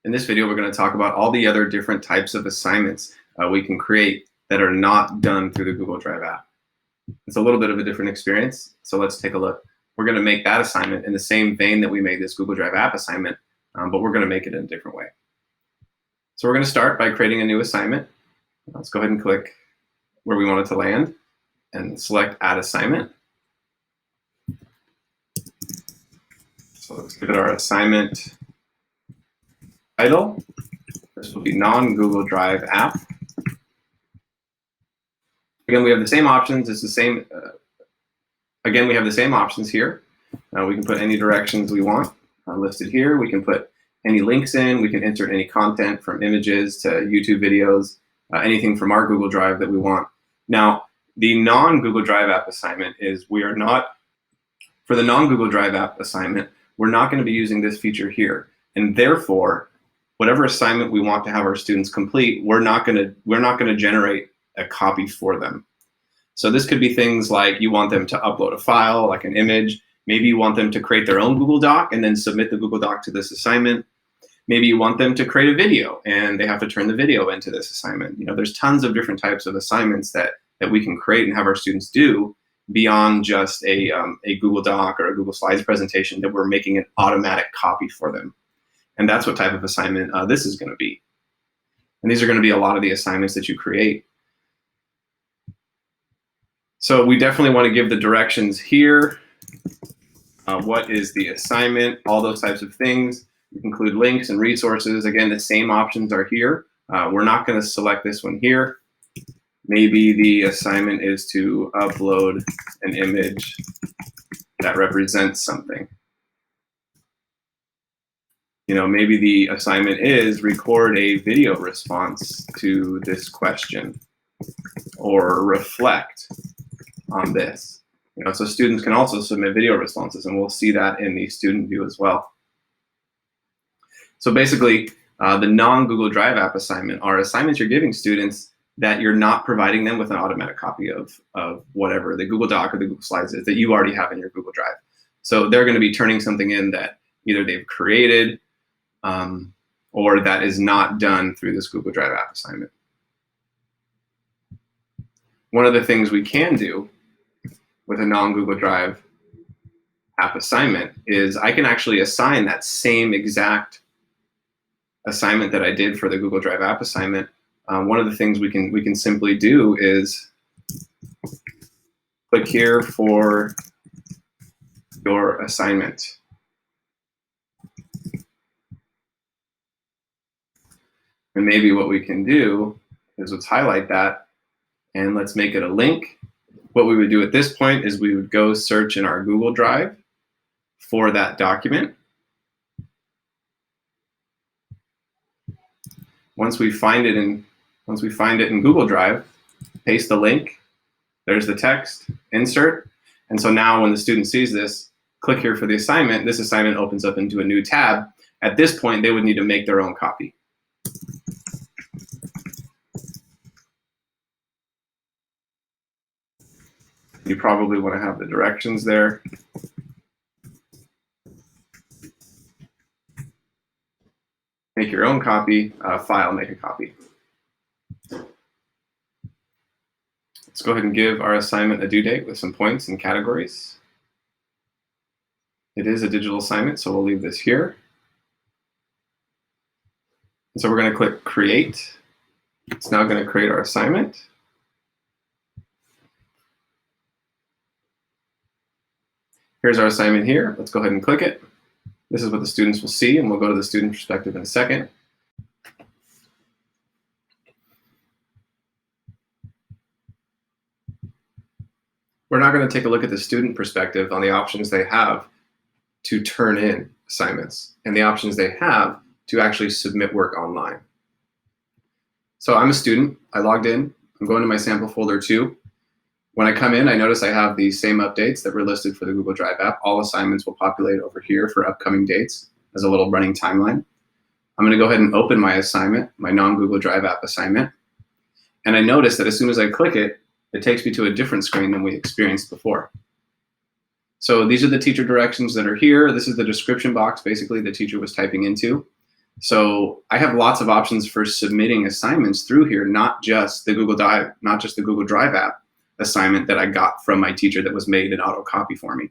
In this video, we're going to talk about all the other different types of assignments we can create that are not done through the Google Drive app. It's a little bit of a different experience, so let's take a look. We're going to make that assignment in the same vein that we made this Google Drive app assignment, but we're going to make it in a different way. So we're going to start by creating a new assignment. Let's go ahead and click where we want it to land and select Add Assignment. So let's give it our assignment title. This will be non-Google Drive app. Again, we have the same options. It's the same. Again, we have the same options here. We can put any directions we want listed here. We can put any links in. We can insert any content from images to YouTube videos, anything from our Google Drive that we want. Now, the non-Google Drive app assignment is for the non-Google Drive app assignment, we're not going to be using this feature here. And therefore, whatever assignment we want to have our students complete, we're not going to generate a copy for them. So this could be things like you want them to upload a file, like an image. Maybe you want them to create their own Google Doc and then submit the Google Doc to this assignment. Maybe you want them to create a video and they have to turn the video into this assignment. You know, there's tons of different types of assignments that we can create and have our students do beyond just a Google Doc or a Google Slides presentation that we're making an automatic copy for them. And that's what type of assignment this is going to be. And these are going to be a lot of the assignments that you create. So we definitely want to give the directions here. What is the assignment? All those types of things. You can include links and resources. Again, the same options are here. We're not going to select this one here. Maybe the assignment is to upload an image that represents something. You know, maybe the assignment is record a video response to this question or reflect on this. You know, so students can also submit video responses, and we'll see that in the student view as well. So basically, the non-Google Drive app assignment are assignments you're giving students that you're not providing them with an automatic copy of whatever the Google Doc or the Google Slides is that you already have in your Google Drive. So they're going to be turning something in that either they've created or that is not done through this Google Drive app assignment. One of the things we can do with a non-Google Drive app assignment is I can actually assign that same exact assignment that I did for the Google Drive app assignment. One of the things we can simply do is click here for your assignment. And maybe what we can do is let's highlight that and let's make it a link. What we would do at this point is we would go search in our Google Drive for that document. Once we find it in Google Drive, paste the link. There's the text, insert. And so now when the student sees this, click here for the assignment. This assignment opens up into a new tab. At this point, they would need to make their own copy. You probably want to have the directions there. Make your own copy, file, make a copy. Let's go ahead and give our assignment a due date with some points and categories. It is a digital assignment, so we'll leave this here. And so we're going to click Create. It's now going to create our assignment. Here's our assignment here. Let's go ahead and click it. This is what the students will see, and we'll go to the student perspective in a second. We're now going to take a look at the student perspective on the options they have to turn in assignments and the options they have to actually submit work online. So I'm a student. I logged in. I'm going to my sample folder 2. When I come in, I notice I have the same updates that were listed for the Google Drive app. All assignments will populate over here for upcoming dates as a little running timeline. I'm going to go ahead and open my assignment, my non-Google Drive app assignment. And I notice that as soon as I click it, it takes me to a different screen than we experienced before. So these are the teacher directions that are here. This is the description box, basically, the teacher was typing into. So I have lots of options for submitting assignments through here, not just the Google Drive app assignment that I got from my teacher that was made in auto copy for me.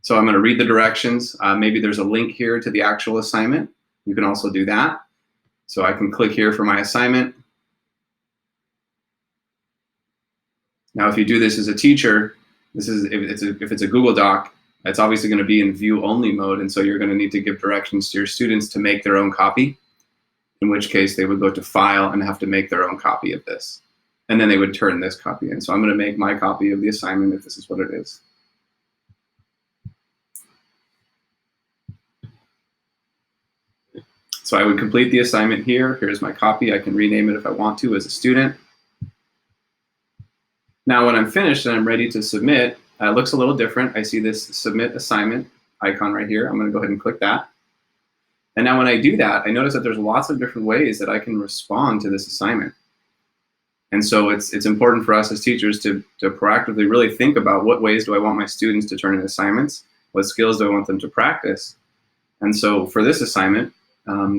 So I'm going to read the directions. Maybe there's a link here to the actual assignment. You can also do that. So I can click here for my assignment. Now, if you do this as a teacher, this is if it's a Google Doc, it's obviously going to be in view only mode, and so you're going to need to give directions to your students to make their own copy, in which case they would go to File and have to make their own copy of this. And then they would turn this copy in. So I'm going to make my copy of the assignment if this is what it is. So I would complete the assignment here. Here's my copy. I can rename it if I want to as a student. Now when I'm finished and I'm ready to submit, it looks a little different. I see this submit assignment icon right here. I'm going to go ahead and click that. And now when I do that, I notice that there's lots of different ways that I can respond to this assignment. And so it's important for us as teachers to proactively really think about what ways do I want my students to turn in assignments, what skills do I want them to practice. And so for this assignment,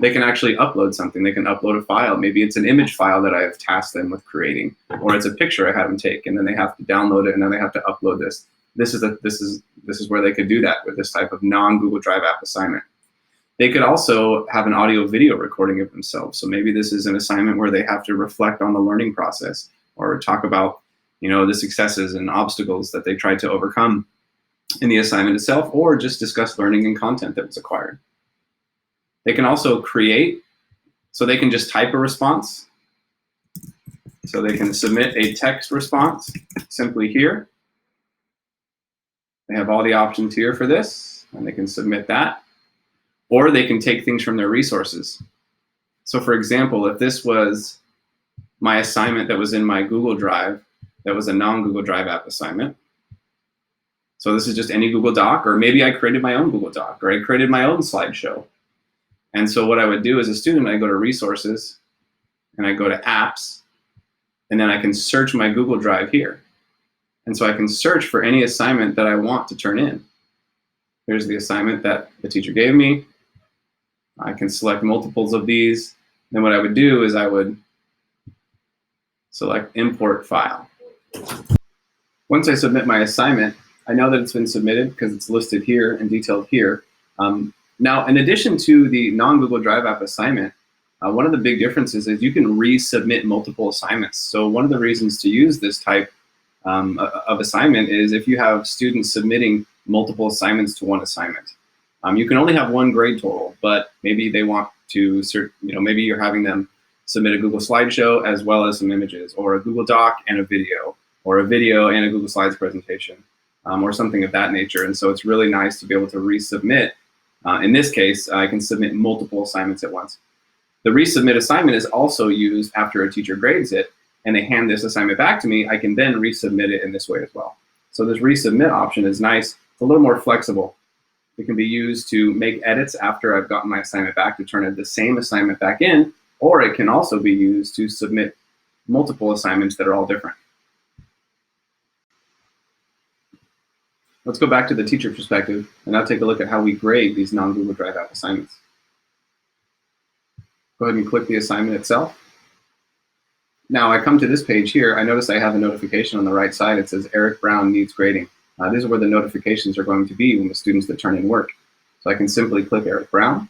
they can actually upload something. They can upload a file. Maybe it's an image file that I've tasked them with creating, or it's a picture I had them take, and then they have to download it, and then they have to upload this. This is where they could do that with this type of non-Google Drive app assignment. They could also have an audio-video recording of themselves. So maybe this is an assignment where they have to reflect on the learning process, or talk about, the successes and obstacles that they tried to overcome in the assignment itself, or just discuss learning and content that was acquired. They can also create, so they can just type a response. So they can submit a text response simply here. They have all the options here for this, and they can submit that. Or they can take things from their resources. So for example, if this was my assignment that was in my Google Drive, that was a non-Google Drive app assignment. So this is just any Google Doc, or maybe I created my own Google Doc, or I created my own slideshow. And so what I would do as a student, I go to Resources, and I go to Apps, and then I can search my Google Drive here. And so I can search for any assignment that I want to turn in. Here's the assignment that the teacher gave me. I can select multiples of these. Then what I would do is I would select Import File. Once I submit my assignment, I know that it's been submitted because it's listed here and detailed here. Now, in addition to the non-Google Drive app assignment, one of the big differences is you can resubmit multiple assignments. So one of the reasons to use this type of assignment is if you have students submitting multiple assignments to one assignment. You can only have one grade total, but maybe they want to, maybe you're having them submit a Google slideshow as well as some images, or a Google Doc and a video, or a video and a Google Slides presentation, or something of that nature. And so it's really nice to be able to resubmit. In this case, I can submit multiple assignments at once. The resubmit assignment is also used after a teacher grades it and they hand this assignment back to me. I can then resubmit it in this way as well. So this resubmit option is nice. It's a little more flexible. It can be used to make edits after I've gotten my assignment back to turn the same assignment back in, or it can also be used to submit multiple assignments that are all different. Let's go back to the teacher perspective and now take a look at how we grade these non-Google Drive app assignments. Go ahead and click the assignment itself. Now I come to this page here. I notice I have a notification on the right side. It says Eric Brown needs grading. These are where the notifications are going to be when the students that turn in work. So I can simply click Eric Brown,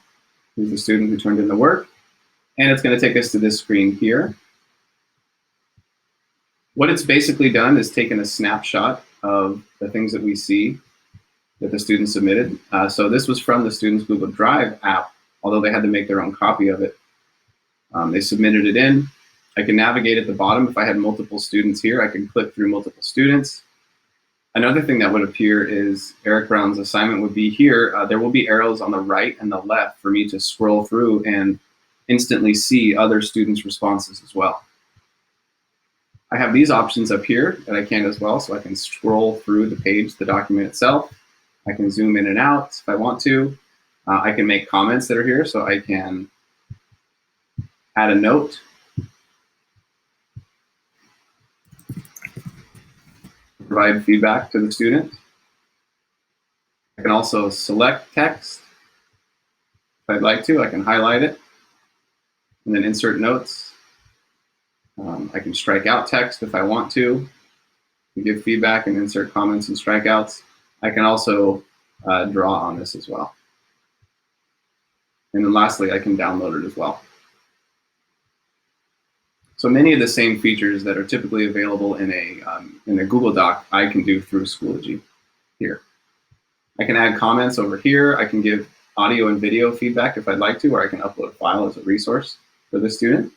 who's the student who turned in the work, and it's going to take us to this screen here. What it's basically done is taken a snapshot of the things that we see that the student submitted. So this was from the student's Google Drive app, although they had to make their own copy of it. They submitted it in. I can navigate at the bottom. If I had multiple students here, I can click through multiple students. Another thing that would appear is Eric Brown's assignment would be here. There will be arrows on the right and the left for me to scroll through and instantly see other students' responses as well. I have these options up here that I can as well, so I can scroll through the page, the document itself. I can zoom in and out if I want to. I can make comments that are here, so I can add a note. Provide feedback to the student. I can also select text. I'd like to, I can highlight it and then insert notes. I can strike out text if I want to give feedback and insert comments and strikeouts. I can also draw on this as well. And then lastly, I can download it as well. So many of the same features that are typically available in a Google Doc, I can do through Schoology here. I can add comments over here. I can give audio and video feedback if I'd like to, or I can upload a file as a resource for the student.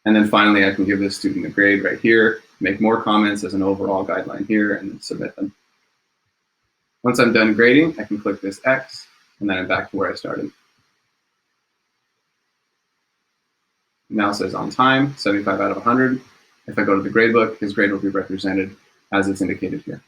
And then finally, I can give this student a grade right here, make more comments as an overall guideline here, and then submit them. Once I'm done grading, I can click this X, and then I'm back to where I started. Now it says on time, 75 out of 100. If I go to the gradebook, his grade will be represented as it's indicated here.